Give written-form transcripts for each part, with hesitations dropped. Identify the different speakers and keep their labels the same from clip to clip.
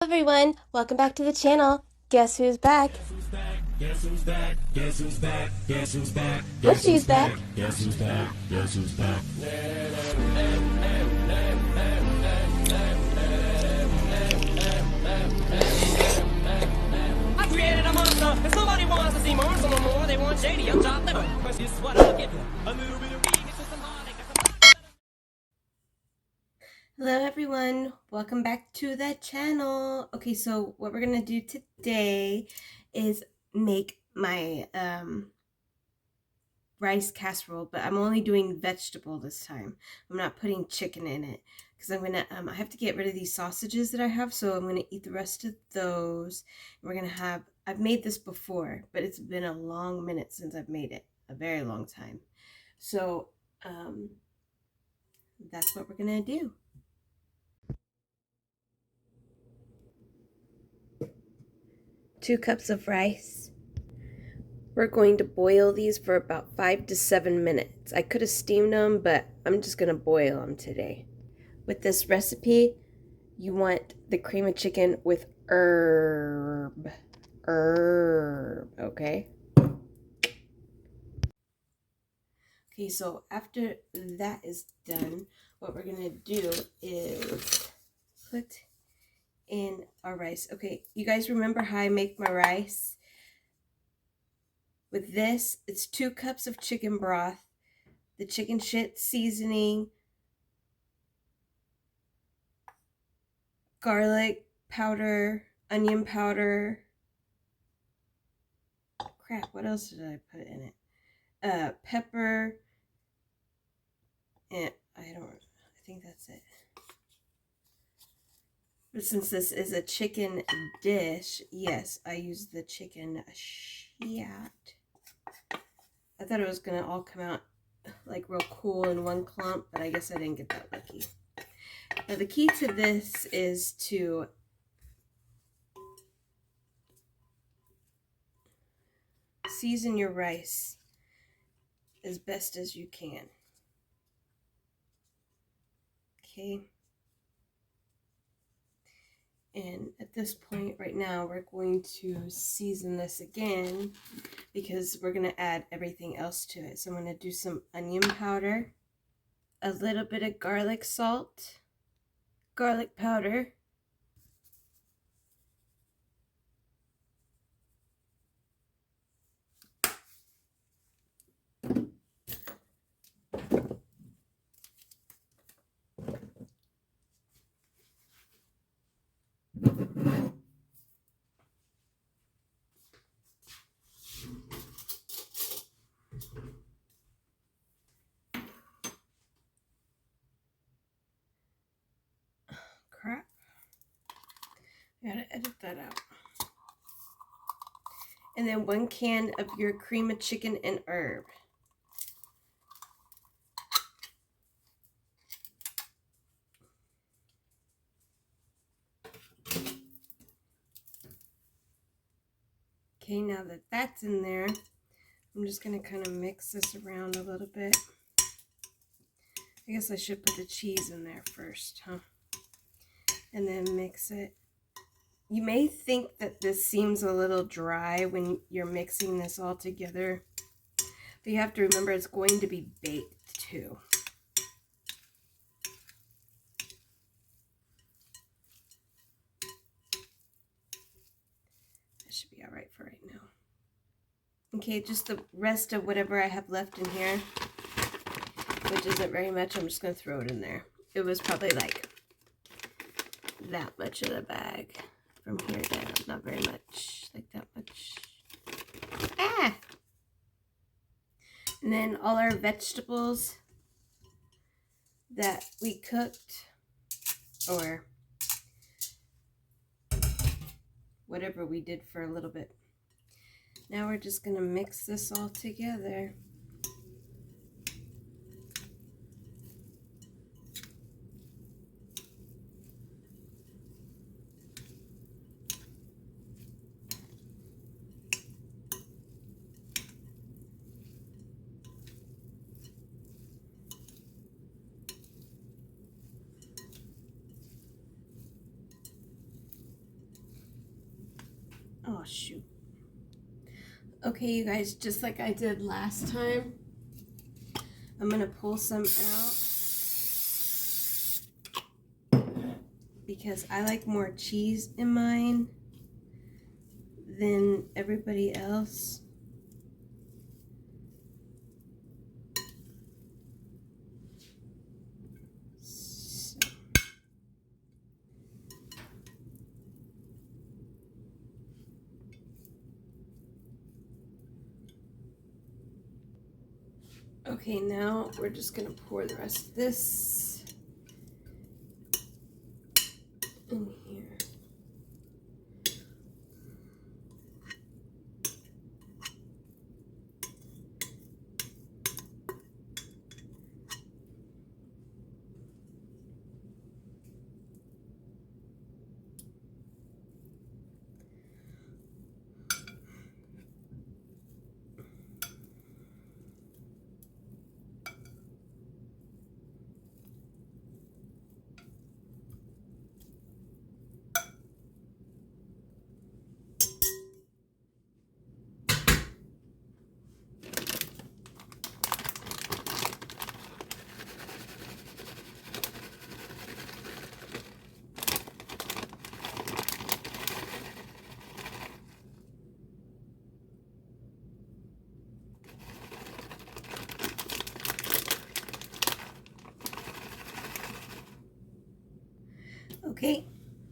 Speaker 1: Everyone, welcome back to the channel. Guess who's back?
Speaker 2: Guess who's back? Guess who's back? Guess who's back?
Speaker 1: Bushey's back.
Speaker 2: Guess who's back? Guess who's back?
Speaker 3: I created a monster, and somebody wants to see monster no more. They want shady, I'm chopped liver. But this is what I'll give you. A little bit of weed, mixed with some heartache.
Speaker 1: Hello everyone, welcome back to the channel. Okay, so what we're gonna do today is make my rice casserole, but I'm only doing vegetable this time. I'm not putting chicken in it because I'm gonna I have to get rid of these sausages that I have, so I'm gonna eat the rest of those. We're gonna have, I've made this before, but it's been a long minute since I've made it, a very long time. So that's what we're gonna do. 2 cups of rice. We're going to boil these for about 5 to 7 minutes. I could have steamed them, but I'm just going to boil them today. With this recipe, you want the cream of chicken with herb, okay? Okay, so after that is done, what we're going to do is put in our rice. Okay, you guys remember how I make my rice? With this, it's 2 cups of chicken broth, the chicken shit seasoning, garlic powder, onion powder. Crap, what else did I put in it? Pepper, and I think that's it. But since this is a chicken dish, yes, I use the chicken shit. I thought it was gonna all come out like real cool in one clump, but I guess I didn't get that lucky. Now the key to this is to season your rice as best as you can. Okay. And at this point right now, we're going to season this again because we're going to add everything else to it. So I'm going to do some onion powder, a little bit of garlic salt, garlic powder, crap, I gotta edit that out. And then 1 can of your cream of chicken and herb. Okay, now that that's in there, I'm just going to kind of mix this around a little bit. I guess I should put the cheese in there first, huh? And then mix it. You may think that this seems a little dry when you're mixing this all together, but you have to remember it's going to be baked too. That should be all right for right now. Okay, just the rest of whatever I have left in here, which isn't very much, I'm just going to throw it in there. It was probably like that much of the bag. From here down, not very much, like that much. Ah! And then all our vegetables that we cooked, or whatever we did for a little bit. Now we're just gonna mix this all together. Oh, shoot. Okay, you guys, just like I did last time, I'm going to pull some out because I like more cheese in mine than everybody else. Okay, now we're just going to pour the rest of this in here. Okay,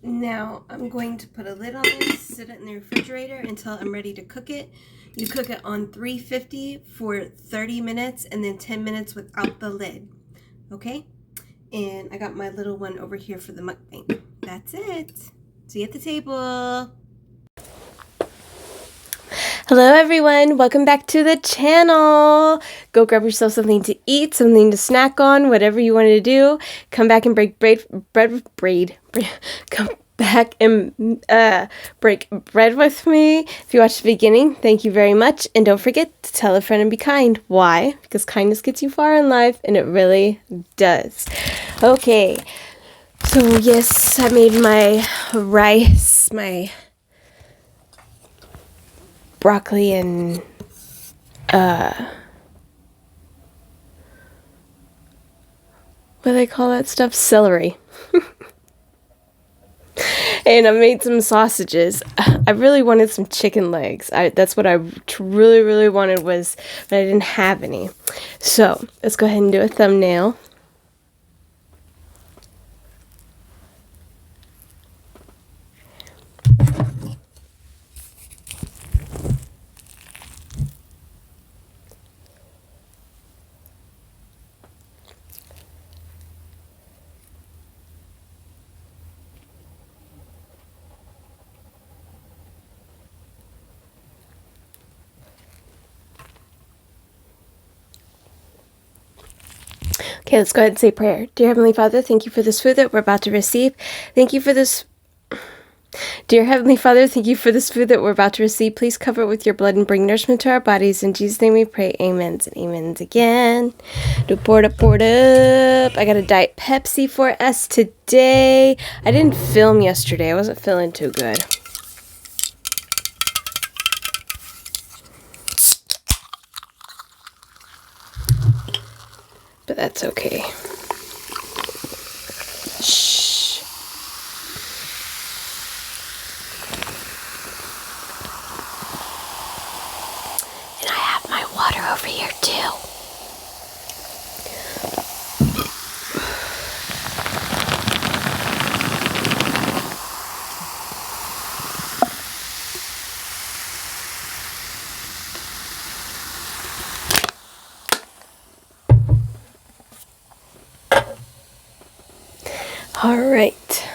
Speaker 1: now I'm going to put a lid on this, sit it in the refrigerator until I'm ready to cook it. You cook it on 350 for 30 minutes and then 10 minutes without the lid. Okay? And I got my little one over here for the mukbang. That's it. See you at the table. Hello everyone, welcome back to the channel. Go grab yourself something to eat, something to snack on, whatever you want to do. Come back and break bread. Come back and break bread with me. If you watched the beginning, thank you very much. And don't forget to tell a friend and be kind. Why? Because kindness gets you far in life, and it really does. Okay, so yes, I made my rice, my broccoli and what do they call that stuff? Celery. And I made some sausages. I really wanted some chicken legs. That's what I really wanted but I didn't have any. So let's go ahead and do a thumbnail. Okay, let's go ahead and say prayer. Dear Heavenly Father, thank you for this food that we're about to receive. Thank you for this. Dear Heavenly Father, thank you for this food that we're about to receive. Please cover it with your blood and bring nourishment to our bodies. In Jesus' name we pray. Amens and amens again. Pour it up. I got a Diet Pepsi for us today. I didn't film yesterday. I wasn't feeling too good. But that's okay. Shh. And I have my water over here too. All right,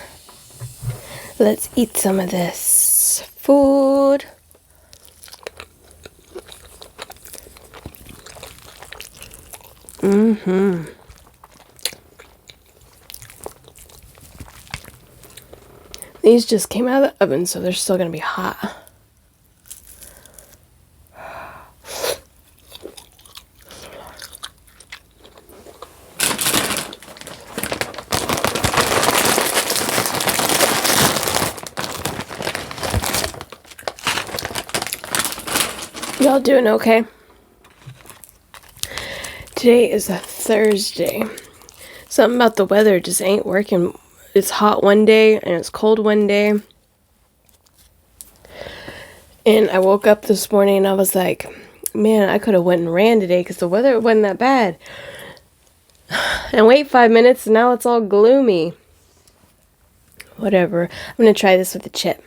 Speaker 1: let's eat some of this food. These just came out of the oven, so they're still gonna be hot. Y'all doing okay? Today is a Thursday. Something about the weather just ain't working. It's hot one day and it's cold one day. And I woke up this morning and I was like, man, I could have went and ran today because the weather wasn't that bad. And wait 5 minutes and now it's all gloomy. Whatever. I'm going to try this with a chip.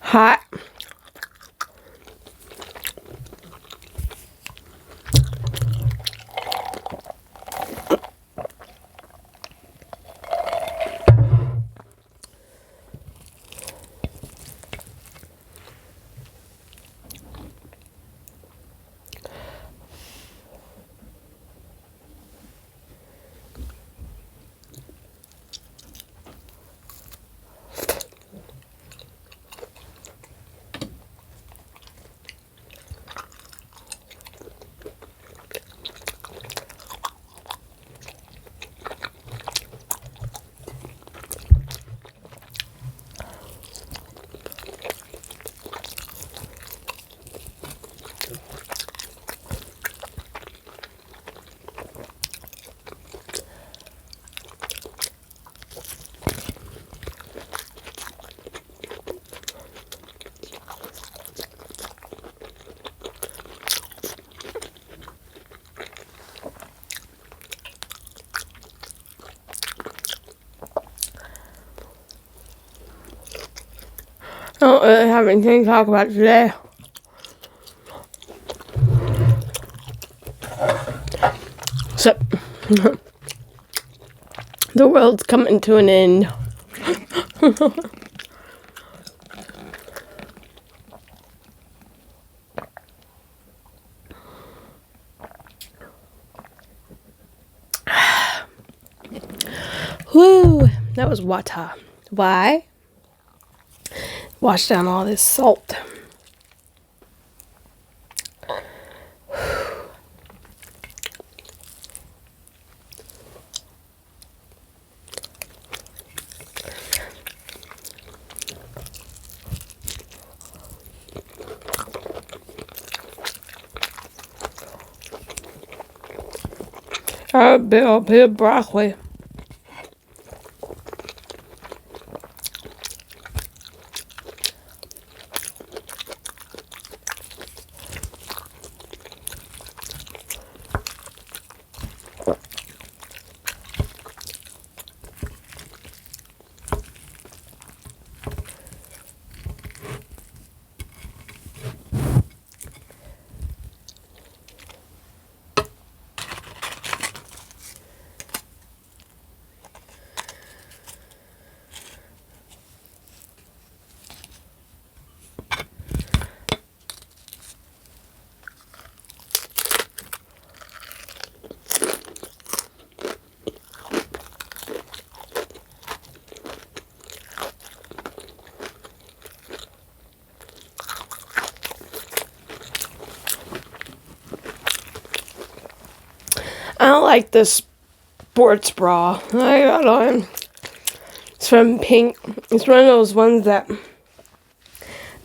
Speaker 1: Hot. I don't really have anything to talk about today. So, the world's coming to an end. Woo! That was water. Why? Wash down all this salt. A bit of broccoli. I don't like this sports bra I got on. It's from Pink. It's one of those ones that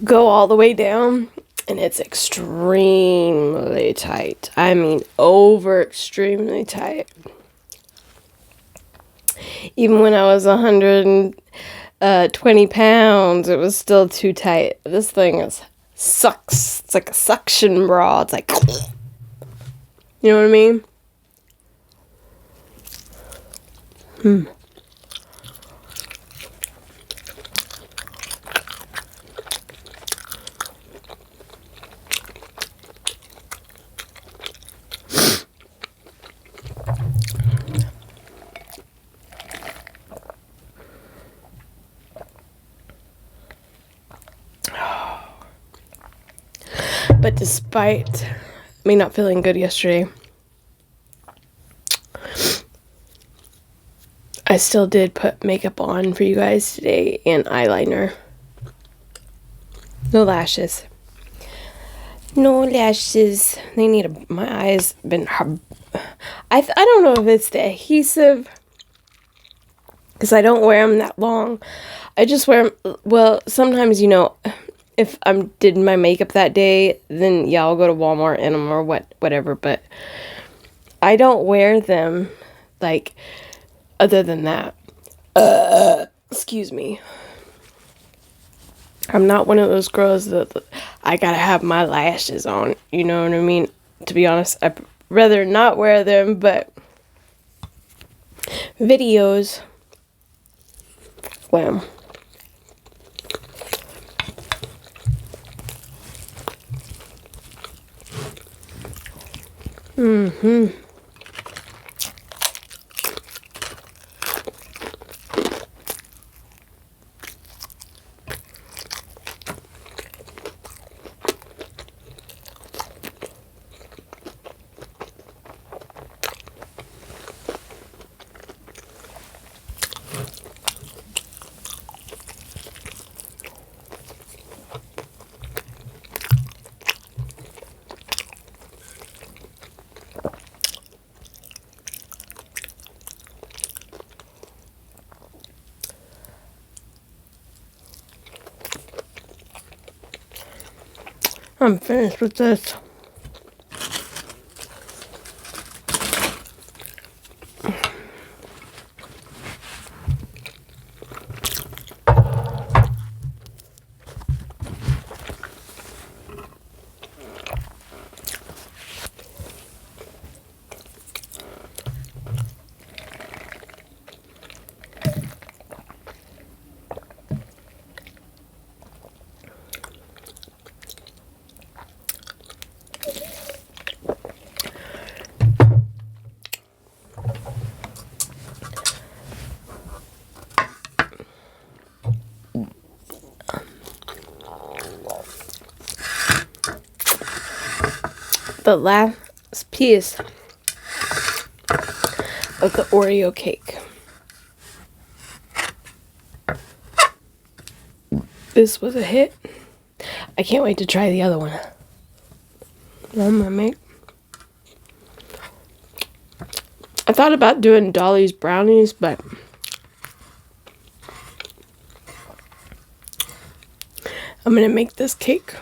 Speaker 1: go all the way down And it's extremely tight. I mean, over extremely tight. Even when I was 120 pounds, it was still too tight. This thing sucks. It's like a suction bra. It's like, you know what I mean? But despite me not feeling good yesterday, I still did put makeup on for you guys today and eyeliner. No lashes. No lashes. They need my eyes been I don't know if it's the adhesive, because I don't wear them that long. I just wear them, well, sometimes, you know, if I'm did my makeup that day, then yeah, I'll go to Walmart and them or whatever, but I don't wear them, like, other than that. Excuse me. I'm not one of those girls that I gotta have my lashes on, you know what I mean? To be honest, I'd rather not wear them, but videos, well, I'm finished with this. The last piece of the Oreo cake. This was a hit. I can't wait to try the other one. I'm gonna make. I thought about doing Dolly's brownies, but I'm gonna make this cake.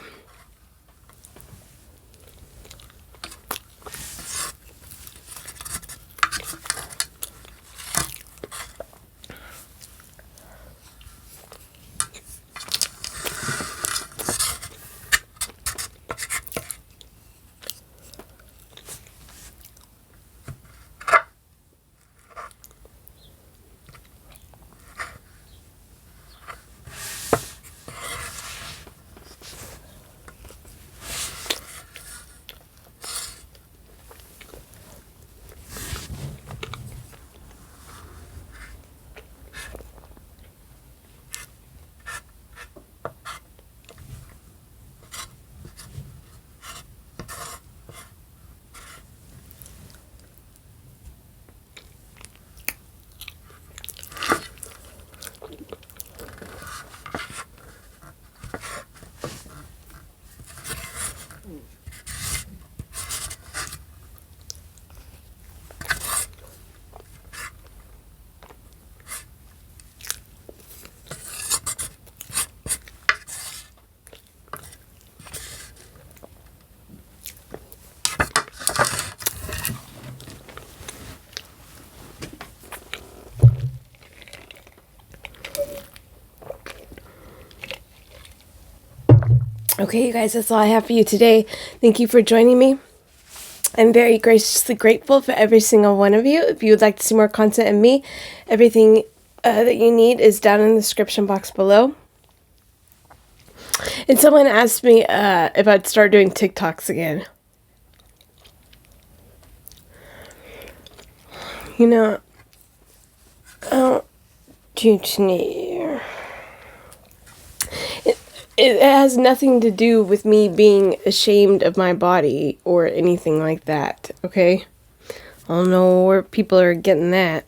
Speaker 1: Okay, you guys, that's all I have for you today. Thank you for joining me. I'm very graciously grateful for every single one of you. If you would like to see more content of me, everything that you need is down in the description box below. And someone asked me if I'd start doing TikToks again. You know, I don't know. It has nothing to do with me being ashamed of my body or anything like that, okay? I don't know where people are getting that.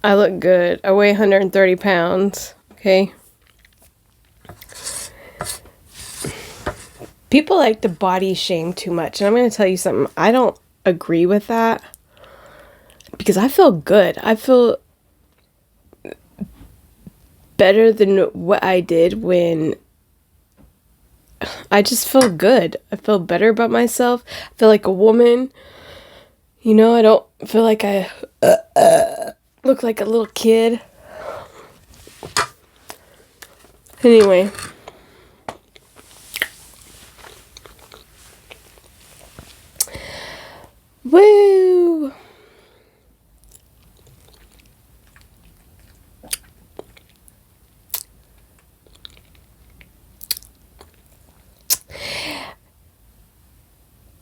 Speaker 1: I look good. I weigh 130 pounds, okay? People like to body shame too much, and I'm going to tell you something. I don't agree with that because I feel good. I feel better than what I did when I just feel good. I feel better about myself. I feel like a woman. You know, I don't feel like I look like a little kid. Anyway. Woo!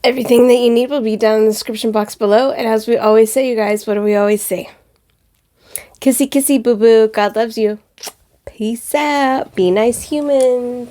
Speaker 1: Everything that you need will be down in the description box below. And as we always say, you guys, what do we always say? Kissy, kissy, boo-boo. God loves you. Peace out. Be nice humans.